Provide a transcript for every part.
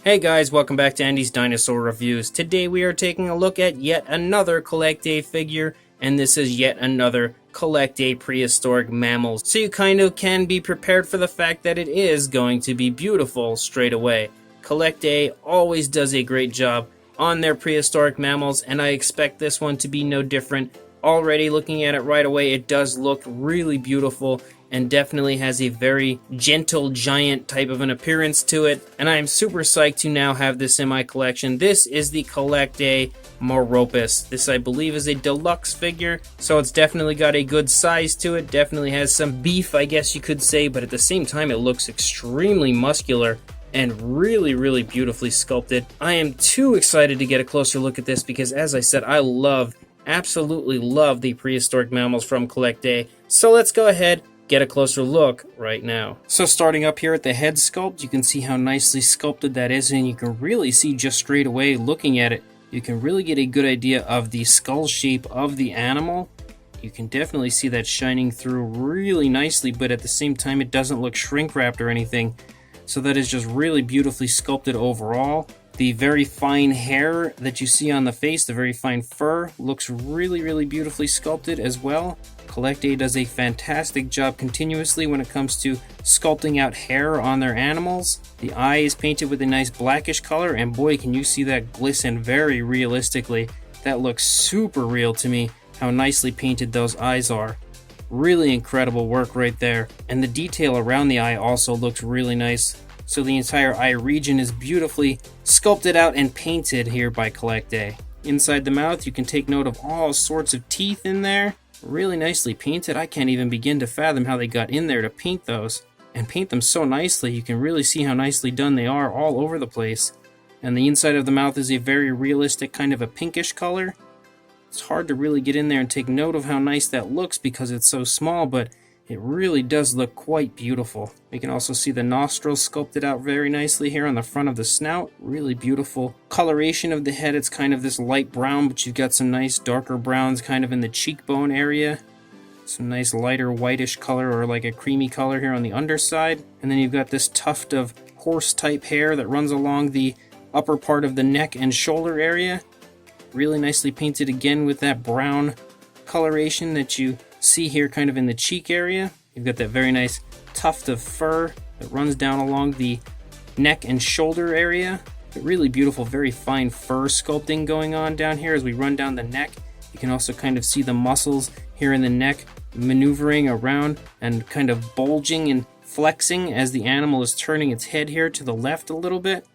Hey guys, welcome back to Andy's Dinosaur Reviews. Today we are taking a look at yet another Collecta figure, and this is yet another Collecta Prehistoric Mammal. So you kind of can be prepared for the fact that it is going to be beautiful straight away. Collecta always does a great job on their prehistoric mammals, and I expect this one to be no different. Already looking at it right away, it does look really beautiful and definitely has a very gentle giant type of an appearance to it, and I am super psyched to now have this in my collection. This is the Collecta Moropus. This, I believe, is a deluxe figure, so it's definitely got a good size to it, definitely has some beef, I guess you could say, but at the same time it looks extremely muscular and really beautifully sculpted. I am too excited to get a closer look at this because, as I said, I absolutely love the prehistoric mammals from Collecta. So let's go ahead, get a closer look right now. So starting up here at the head sculpt, you can see how nicely sculpted that is, and you can really see just straight away looking at it, you can really get a good idea of the skull shape of the animal. You can definitely see that shining through really nicely, but at the same time it doesn't look shrink wrapped or anything. So that is just really beautifully sculpted overall. The very fine hair that you see on the face, the very fine fur, looks really beautifully sculpted as well. Collecta does a fantastic job continuously when it comes to sculpting out hair on their animals. The eye is painted with a nice blackish color, and boy, can you see that glisten very realistically. That looks super real to me, how nicely painted those eyes are. Really incredible work right there. And the detail around the eye also looks really nice. So the entire eye region is beautifully sculpted out and painted here by Collecta. Inside the mouth, you can take note of all sorts of teeth in there. Really nicely painted. I can't even begin to fathom how they got in there to paint those. And paint them so nicely, you can really see how nicely done they are all over the place. And the inside of the mouth is a very realistic kind of a pinkish color. It's hard to really get in there and take note of how nice that looks because it's so small, but it really does look quite beautiful. You can also see the nostrils sculpted out very nicely here on the front of the snout. Really beautiful coloration of the head. It's kind of this light brown, but you've got some nice darker browns kind of in the cheekbone area. Some nice lighter whitish color or like a creamy color here on the underside. And then you've got this tuft of horse type hair that runs along the upper part of the neck and shoulder area. Really nicely painted again with that brown coloration that you see here kind of in the cheek area. You've got that very nice tuft of fur that runs down along the neck and shoulder area. Really beautiful, very fine fur sculpting going on down here as we run down the neck. You can also kind of see the muscles here in the neck maneuvering around and kind of bulging and flexing as the animal is turning its head here to the left a little bit.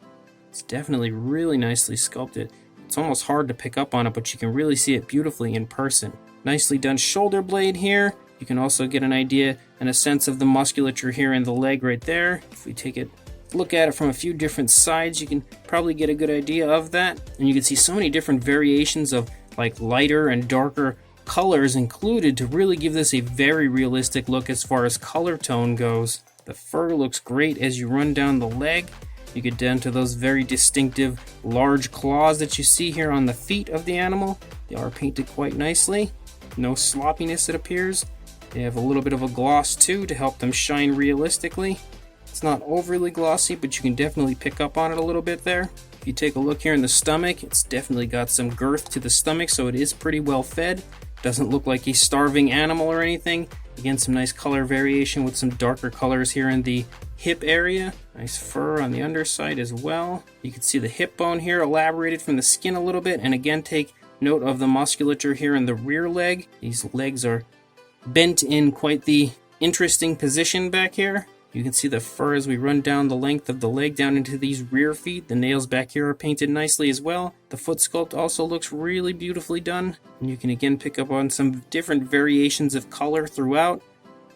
It's definitely really nicely sculpted. It's almost hard to pick up on it, but you can really see it beautifully in person. Nicely done shoulder blade here. You can also get an idea and a sense of the musculature here in the leg right there. If we take it, look at it from a few different sides, you can probably get a good idea of that. And you can see so many different variations of like lighter and darker colors included to really give this a very realistic look as far as color tone goes. The fur looks great as you run down the leg. You get down to those very distinctive large claws that you see here on the feet of the animal. They are painted quite nicely. No sloppiness, it appears. They have a little bit of a gloss too to help them shine realistically. It's not overly glossy, but you can definitely pick up on it a little bit there. If you take a look here in the stomach, it's definitely got some girth to the stomach, so it is pretty well fed. Doesn't look like a starving animal or anything. Again, some nice color variation with some darker colors here in the hip area. Nice fur on the underside as well. You can see the hip bone here elaborated from the skin a little bit, and again take note of the musculature here in the rear leg. These legs are bent in quite the interesting position back here. You can see the fur as we run down the length of the leg down into these rear feet. The nails back here are painted nicely as well. The foot sculpt also looks really beautifully done. And you can again pick up on some different variations of color throughout.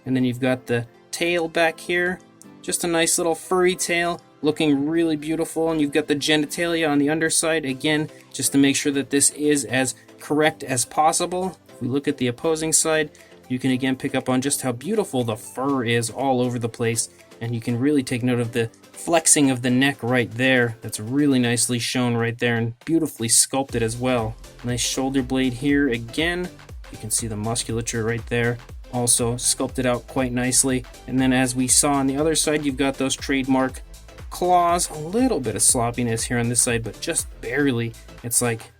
And then you've got the tail back here. Just a nice little furry tail, looking really beautiful. And you've got the genitalia on the underside, again, just to make sure that this is as correct as possible. If we look at the opposing side, you can again pick up on just how beautiful the fur is all over the place. And you can really take note of the flexing of the neck right there. That's really nicely shown right there and beautifully sculpted as well. Nice shoulder blade here again. You can see the musculature right there. Also sculpted out quite nicely. And then as we saw on the other side, you've got those trademark claws, a little bit of sloppiness here on this side, but just barely. It's like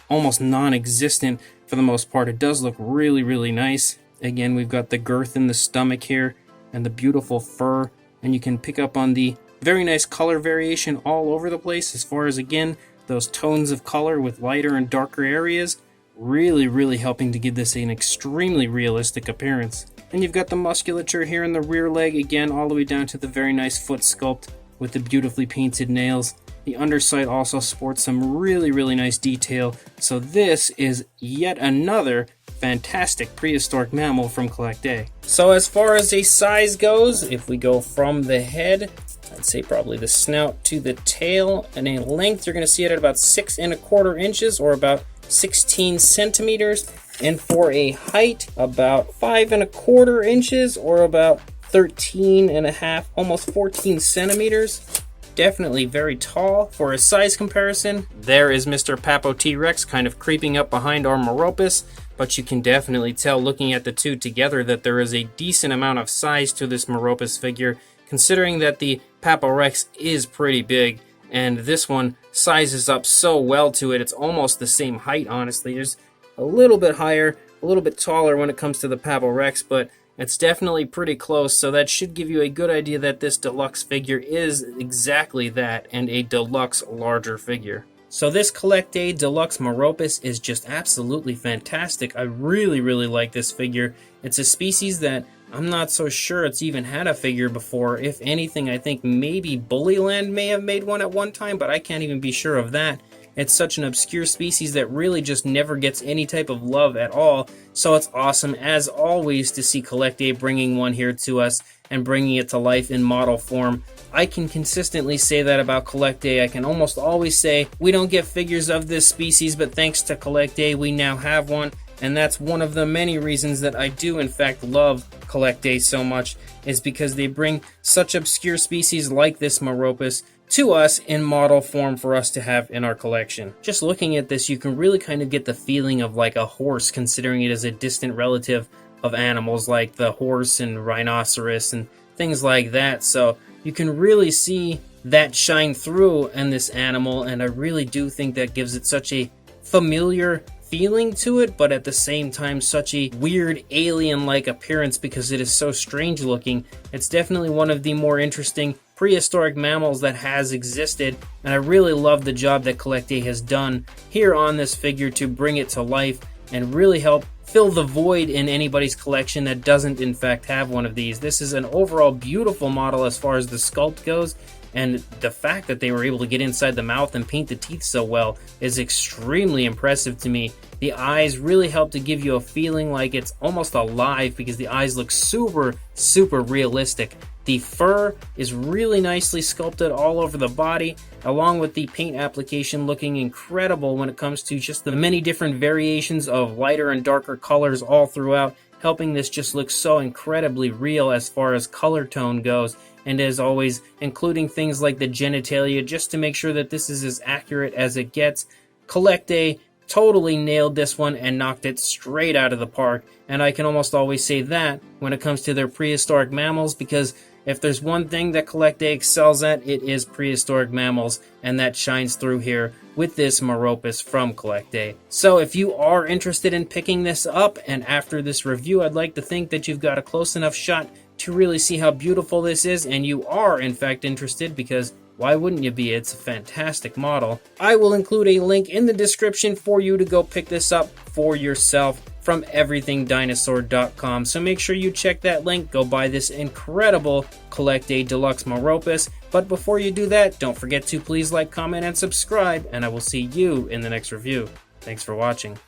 almost non-existent for the most part. It does look really, really nice. Again, we've got the girth in the stomach here and the beautiful fur, and you can pick up on the very nice color variation all over the place as far as, again, those tones of color with lighter and darker areas. Really, really helping to give this an extremely realistic appearance. And you've got the musculature here in the rear leg, again, all the way down to the very nice foot sculpt with the beautifully painted nails. The underside also sports some really, really nice detail. So this is yet another fantastic prehistoric mammal from Collecta. So as far as a size goes, if we go from the head, I'd say probably the snout to the tail, and a length, you're going to see it at about 6¼ inches or about 16 centimeters. And for a height, about 5¼ inches or about 13½, almost 14 centimeters. Definitely very tall. For a size comparison, there is Mr. Papo T-Rex kind of creeping up behind our Moropus, but you can definitely tell looking at the two together that there is a decent amount of size to this Moropus figure, considering that the Papo Rex is pretty big, and this one sizes up so well to it. It's almost the same height, honestly. There's a little bit higher, a little bit taller when it comes to the Papo Rex, but it's definitely pretty close, so that should give you a good idea that this deluxe figure is exactly that, and a deluxe larger figure. So this Collecta Deluxe Moropus is just absolutely fantastic. I really, really like this figure. It's a species that I'm not so sure it's even had a figure before. If anything, I think maybe Bullyland may have made one at one time, but I can't even be sure of that. It's such an obscure species that really just never gets any type of love at all. So it's awesome, as always, to see Collecta bringing one here to us and bringing it to life in model form. I can consistently say that about Collecta. I can almost always say we don't get figures of this species, but thanks to Collecta, we now have one. And that's one of the many reasons that I do in fact love Collecta so much, is because they bring such obscure species like this Moropus to us in model form for us to have in our collection. Just looking at this, you can really kind of get the feeling of like a horse, considering it is a distant relative of animals like the horse and rhinoceros and things like that. So you can really see that shine through in this animal, and I really do think that gives it such a familiar feeling to it, but at the same time such a weird alien-like appearance because it is so strange looking. It's definitely one of the more interesting prehistoric mammals that has existed, and I really love the job that Collecta has done here on this figure to bring it to life and really help fill the void in anybody's collection that doesn't in fact have one of these. This is an overall beautiful model as far as the sculpt goes, and the fact that they were able to get inside the mouth and paint the teeth so well is extremely impressive to me. The eyes really help to give you a feeling like it's almost alive because the eyes look super, super realistic. The fur is really nicely sculpted all over the body, along with the paint application looking incredible when it comes to just the many different variations of lighter and darker colors all throughout, helping this just look so incredibly real as far as color tone goes. And as always, including things like the genitalia, just to make sure that this is as accurate as it gets. Collecta totally nailed this one and knocked it straight out of the park. And I can almost always say that when it comes to their prehistoric mammals, because if there's one thing that Collecta excels at, it is prehistoric mammals, and that shines through here with this Moropus from Collecta. So if you are interested in picking this up, and after this review, I'd like to think that you've got a close enough shot to really see how beautiful this is, and you are in fact interested, because why wouldn't you be? It's a fantastic model. I will include a link in the description for you to go pick this up for yourself from everythingdinosaur.com. So make sure you check that link, go buy this incredible Collecta Deluxe Moropus. But before you do that, don't forget to please like, comment, and subscribe, and I will see you in the next review. Thanks for watching.